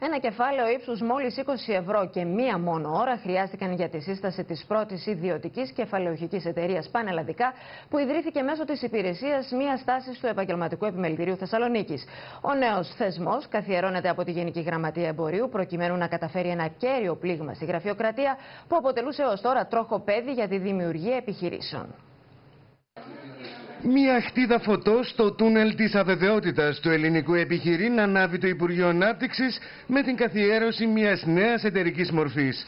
Ένα κεφάλαιο ύψους μόλις 20 ευρώ και μία μόνο ώρα χρειάστηκαν για τη σύσταση της πρώτης ιδιωτικής κεφαλαιοχικής εταιρείας πανελλαδικά, που ιδρύθηκε μέσω της υπηρεσίας μίας τάσης του Επαγγελματικού Επιμελητηρίου Θεσσαλονίκης. Ο νέος θεσμός καθιερώνεται από τη Γενική Γραμματεία Εμπορίου, προκειμένου να καταφέρει ένα κέριο πλήγμα στη γραφειοκρατία που αποτελούσε ως τώρα τροχοπέδι για τη δημιουργία επιχειρήσεων. Μια χτίδα φωτός στο τούνελ της αβεβαιότητας του ελληνικού επιχειρεί να ανάβει το Υπουργείο Ανάπτυξης με την καθιέρωση μιας νέας εταιρικής μορφής.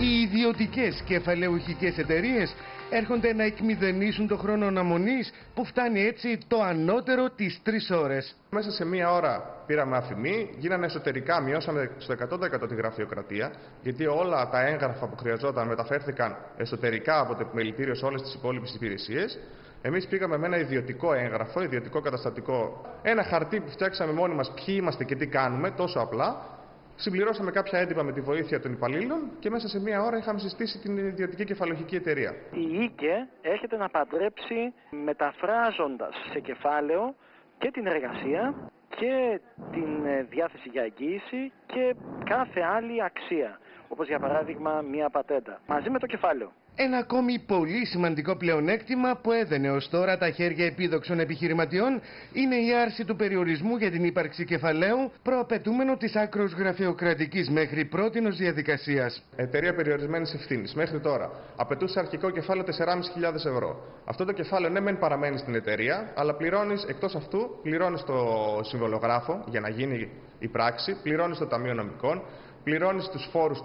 Οι ιδιωτικές κεφαλαιοχικές εταιρείες έρχονται να εκμηδενήσουν το χρόνο αναμονής, που φτάνει έτσι το ανώτερο τις 3 ώρες. Μέσα σε μία ώρα πήραμε αφημί, γίνανε εσωτερικά, μειώσαμε στο 100% τη γραφειοκρατία, γιατί όλα τα έγγραφα που χρειαζόταν μεταφέρθηκαν εσωτερικά από το επιμελητήριο σε όλες τις υπόλοιπες υπηρεσίες. Εμείς πήγαμε με ένα ιδιωτικό έγγραφο, ιδιωτικό καταστατικό, ένα χαρτί που φτιάξαμε μόνοι μας, ποιοι είμαστε και τι κάνουμε, τόσο απλά. Συμπληρώσαμε κάποια έντυπα με τη βοήθεια των υπαλλήλων και μέσα σε μία ώρα είχαμε συστήσει την ιδιωτική κεφαλαιοχική εταιρεία. Η ΙΚΕ έρχεται να παντρέψει, μεταφράζοντας σε κεφάλαιο και την εργασία και την διάθεση για εγγύηση και κάθε άλλη αξία, όπως για παράδειγμα μία πατέντα, μαζί με το κεφάλαιο. Ένα ακόμη πολύ σημαντικό πλεονέκτημα που έδαινε ως τώρα τα χέρια επίδοξων επιχειρηματιών είναι η άρση του περιορισμού για την ύπαρξη κεφαλαίου, προαπαιτούμενο της άκρως γραφειοκρατικής μέχρι πρότινος διαδικασίας. Εταιρεία περιορισμένης ευθύνης μέχρι τώρα απαιτούσε αρχικό κεφάλαιο 4.500 ευρώ. Αυτό το κεφάλαιο ναι μεν παραμένει στην εταιρεία, αλλά πληρώνεις, εκτός αυτού, πληρώνεις το συμβολογράφο για να γίνει η πράξη, πληρώνεις το Ταμείο Νομικών, πληρώνεις τους φόρους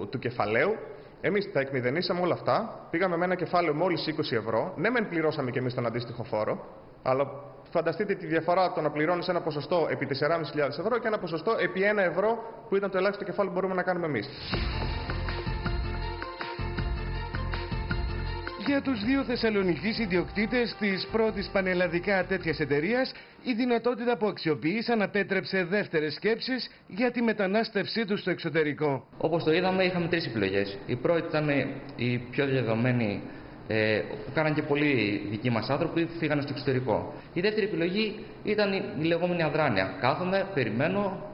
του κεφαλαίου. Εμείς τα εκμηδενήσαμε όλα αυτά, πήγαμε με ένα κεφάλαιο μόλις 20 ευρώ. Ναι, μεν πληρώσαμε και εμείς τον αντίστοιχο φόρο, αλλά φανταστείτε τη διαφορά το να πληρώνεις ένα ποσοστό επί 4.500 ευρώ και ένα ποσοστό επί 1 ευρώ που ήταν το ελάχιστο κεφάλαιο που μπορούμε να κάνουμε εμείς. Για τους δύο Θεσσαλονικείς ιδιοκτήτες της πρώτης πανελλαδικά τέτοιας εταιρείας, η δυνατότητα που αξιοποίησαν απέτρεψε δεύτερες σκέψεις για τη μετανάστευσή τους στο εξωτερικό. Όπως το είδαμε, είχαμε 3 επιλογές. Η πρώτη ήταν η πιο διαδεδομένη, που κάναν και πολλοί δικοί μας άνθρωποι, φύγανε στο εξωτερικό. Η δεύτερη επιλογή ήταν η λεγόμενη αδράνεια. Κάθομαι, περιμένω.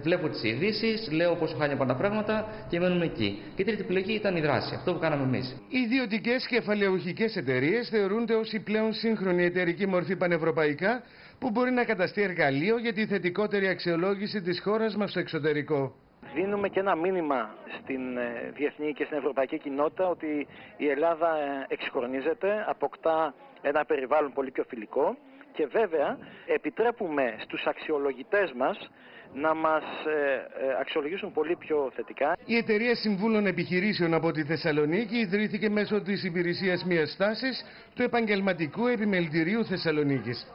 Βλέπω τις ειδήσεις, λέω πόσο χάλια πάνε τα πράγματα και μένουμε εκεί. Και η τρίτη επιλογή ήταν η δράση, αυτό που κάναμε εμείς. Οι ιδιωτικές κεφαλαιοχικές εταιρείες θεωρούνται ως η πλέον σύγχρονη εταιρική μορφή πανευρωπαϊκά, που μπορεί να καταστεί εργαλείο για τη θετικότερη αξιολόγηση της χώρας μας στο εξωτερικό. Δίνουμε και ένα μήνυμα στην διεθνή και στην ευρωπαϊκή κοινότητα ότι η Ελλάδα εξυγχρονίζεται, αποκτά ένα περιβάλλον πολύ πιο φιλικό και βέβαια επιτρέπουμε στους αξιολογητές μας να μας αξιολογήσουν πολύ πιο θετικά. Η Εταιρεία Συμβούλων Επιχειρήσεων από τη Θεσσαλονίκη ιδρύθηκε μέσω της υπηρεσίας μίας τάσης του Επαγγελματικού Επιμελητηρίου Θεσσαλονίκης.